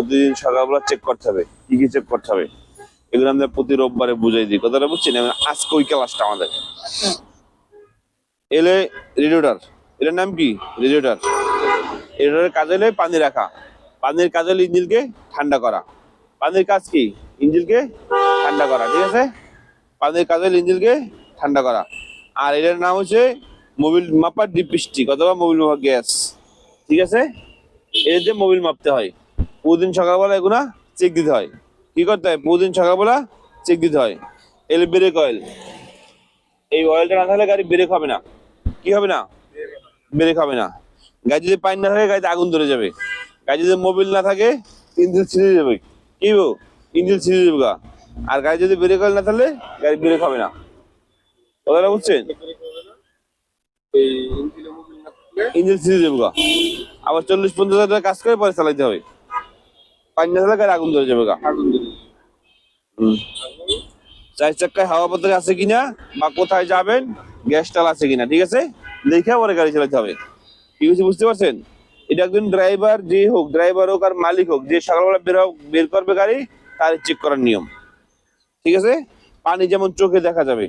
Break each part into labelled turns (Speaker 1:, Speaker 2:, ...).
Speaker 1: প্রতিদিন সকালবেলা চেক করতে হবে। কি কি চেক করতে হবে এগুলো আমরা প্রতি রোববারে বুঝাই দিই। কথাটা বুঝছি না? আজকে ওই ক্লাসটা আমাদের এলে রেডিয়েটর, এটার নাম কি? রেডিয়েটর। রেডিয়েটরের কাজ হলে পানি রাখা, পানির কাজ হলে ইঞ্জিনকে ঠান্ডা করা। পানির কাজ কি? ইঞ্জিনকে ঠান্ডা করা, ঠিক আছে? পানির কাজ হলে ইঞ্জিনকে ঠান্ডা করা। আর এটার নাম হচ্ছে মোবিল মাপার ডিপস্টিক অথবা মোবিল মাপার গ্যাস, ঠিক আছে? এর দিয়ে মোবিল মাপতে হয়। প্রতিদিন সকালবেলা এগুলা চেক দিতে হয়। কি করতে হয়? প্রতিদিন সকালবেলা চেক দিতে হয়। এল ব্রেক অয়েল, এই অয়েলটা না থাকলে গাড়ি ব্রেক হবে না। কি হবে না? ব্রেক হবে না। গাড়ি যদি পানি না থাকে গাড়িতে আগুন ধরে যাবে। গাড়ি যদি মোবিল না থাকে ইঞ্জিন ছিঁড়ে যাবে। কি গো? ইঞ্জিন ছিঁড়ে যাবে গা। আর গাড়ি যদি ব্রেক অয়েল না থাকলে গাড়ি ব্রেক হবে না। কথাটা বুঝছেন? ইঞ্জিন ছিঁড়ে যাবে গা। আবার 40-50 হাজার কাজ করে পরে চালাইতে হবে। পানি না থাকলে গাড়ি আগুন ধরে যাবে গা। চার চাক্কায় হাওয়া বাতাস আছে কিনা বা কোথায় যাবেন গ্যাস টাল আছে কিনা, ঠিক আছে? দেখে পরে গাড়ি চালাতে হবে। ঠিক আছে, বুঝতে পারছেন? এটা একজন ড্রাইভার যে হোক, ড্রাইভার হোক আর মালিক হোক, যে সকালবেলা বের করবে গাড়ি তার চেক করার নিয়ম, ঠিক আছে? পানি যেমন চোখে দেখা যাবে,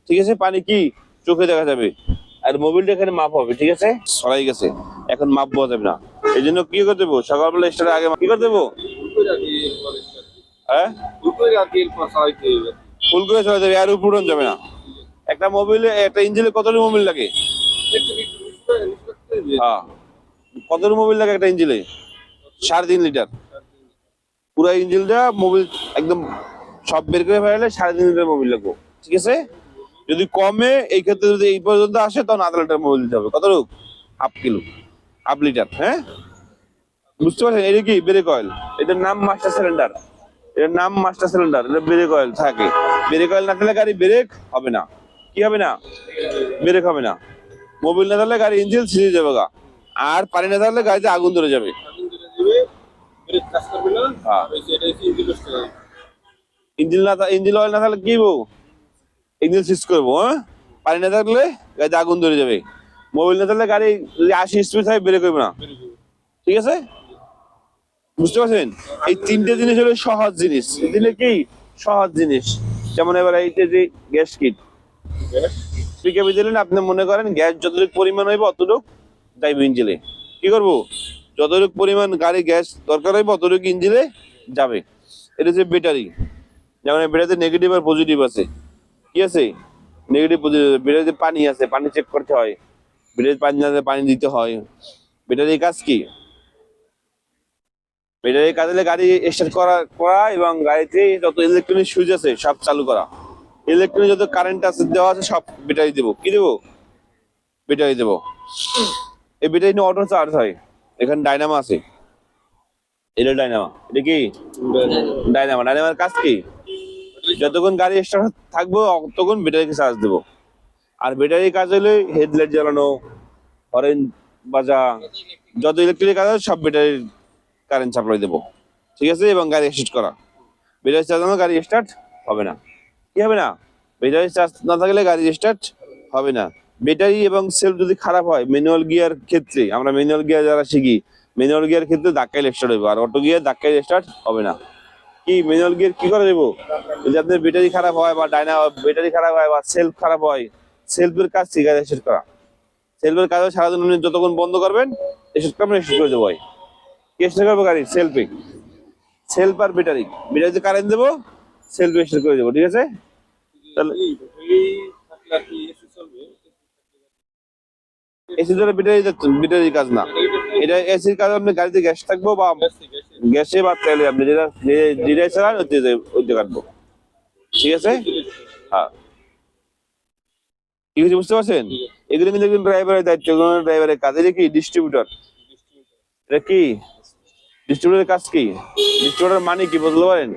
Speaker 1: ঠিক আছে? পানি কি চোখে দেখা যাবে। আর মোবিলটা এখানে মাপ হবে, ঠিক আছে? সরাই গেছে, এখন মাপ পাওয়া যাবে না। এই জন্য কি করে দেবো? সকালবেলা স্টার্টের আগে কি করে দেবো? হ্যাঁ, ফুল করে চলে যাবে, আর উপর যাবে না। একটা মোবিলে, একটা ইঞ্জিনে কতটি মোবিল লাগে? হ্যাঁ, কতটি মোবিল লাগে একটা ইঞ্জিনে? 3.5 লিটার। পুরো ইঞ্জিনটা মোবিল একদম সব বের করে ফেলালে 3.5 লিটার মোবিল লাগবে, ঠিক আছে? যদি কমে এই ক্ষেত্রে, যদি এই পর্যন্ত আসে তখন 0.5 লিটার মোবিল দিতে হবে। কতটুকু? Half kilo, half litre. হ্যাঁ, বুঝতে পারছেন? এটা কি ব্রেক অয়েল, এটার নাম মাস্টার সিলিন্ডার। এটার নাম মাস্টার সিলিন্ডার। এটা ব্রেক অয়েল থাকে। ব্রেক অয়েল না থাকলে গাড়ি ব্রেক হবে না। কি হবে না? ব্রেক হবে না। মোবিল না থাকলে গাড়ি ইঞ্জিন ছিঁড়ে যাবে গা। আর পানি না থাকলে গাড়িতে আগুন ধরে যাবে। হ্যাঁ, ইঞ্জিন অয়েল না থাকলে কি হবো? ইঞ্জিন সিজ করবো। হ্যাঁ, পানি না থাকলে গাড়িতে আগুন ধরে যাবে। মোবিল না থাকলে গাড়ি যদি 80 স্পিড থাকে ব্রেক করবে না, ঠিক আছে? বুঝতে পারছেন? এই 3টে জিনিস হলো সহজ জিনিস। দিলে কি সহজ জিনিস? যেমন এবার এইটা যে গ্যাস কিট, পিকআপে দিলেন, আপনি মনে করেন গ্যাস যতটুকু পরিমাণ হইব অতটুকু যাইবে ইঞ্জিনে। কি করবো? যতটুকু পরিমাণ গাড়ি গ্যাস দরকার হইব অতটুকু ইঞ্জিনে যাবে। এটা হচ্ছে ব্যাটারি। যেমন ব্যাটারিতে নেগেটিভ আর পজিটিভ আছে। কি আছে? Negative positive. ব্যাটারিতে পানি আছে, পানি চেক করতে হয়। ব্যাটারি পানি না পানি দিতে হয়। ব্যাটারির কাজ কি? ব্যাটারির কাজ হলে গাড়ি স্টার্ট করা করা এবং গাড়িতে যত ইলেকট্রনিক সুইচ আছে সব চালু করা। ইলেকট্রনিক যত কারেন্ট আছে দেওয়া আছে সব ব্যাটারি দেবো। কি দেবো? ব্যাটারি দেবো। এই ব্যাটারি নিয়ে অটো চার্জ হয়। এখানে ডাইনামো আছে। এটা ডাইনামো। এটা কি? ডাইনামো। ডাইনামার কাজ কি? যতক্ষণ গাড়ি স্টার্ট থাকবো ততক্ষণ ব্যাটারিকে চার্জ দেবো। আর ব্যাটারির কাজ হলে হেডলাইট জ্বালানো, হরেন বাজা, যত ইলেকট্রিক কাজ আছে সব ব্যাটারির কারেন্ট সাপ্লাই দেবো, ঠিক আছে? এবং গাড়ি স্টার্ট করা। ব্যাটারি চার্জ না গাড়ি স্টার্ট হবে না। কি হবে না? ব্যাটারি চার্জ না থাকলে গাড়ি স্টার্ট হবে না। ব্যাটারি এবং সেলফ যদি খারাপ হয়, ম্যানুয়াল গিয়ার ক্ষেত্রে, আমরা ম্যানুয়াল গিয়ার যারা শিখি, ম্যানুয়াল গিয়ার ক্ষেত্রে ধাক্কায় স্টার্ট হবে, আর অটো গিয়ার ধাক্কায় স্টার্ট হবে না। কি ম্যানুয়াল গিয়ার কি করে দেবো? যদি আপনার ব্যাটারি খারাপ হয় বা ব্যাটারি খারাপ হয় বা সেলফ খারাপ হয়, সেলফের কাজ কি? গাড়ি স্টার্ট করা। সেলফের কাজ সারাদিন আপনি যতক্ষণ বন্ধ করবেন স্টার্ট করবেন, স্টার্ট করে দেবো। কে স্টার্ট করবো গাড়ি? সেলফে। সেলফ আর ব্যাটারি, ব্যাটারিতে কারেন্ট দেবো, সেলফ স্টার্ট করে দেবো, ঠিক আছে? তাহলে এসি ধরে ব্যাটারির কাজ না। এটা এসির কাজ আপনি গাড়িতে গ্যাস থাকবো বা গ্যাসে বা তেলে, আপনি যেটা চালান ওইতে কাটবো, ঠিক আছে? হ্যাঁ, ঠিক আছে, বুঝতে পারছেন? এগুলো কিন্তু একজন ড্রাইভারের দায়িত্ব, ড্রাইভারের কাজ। এটা কি? ডিস্ট্রিবিউটর। এটা কি? ডিস্ট্রিবিউটরের কাজ কি? ডিস্ট্রিবিউটর মানে কি বলতে পারেন?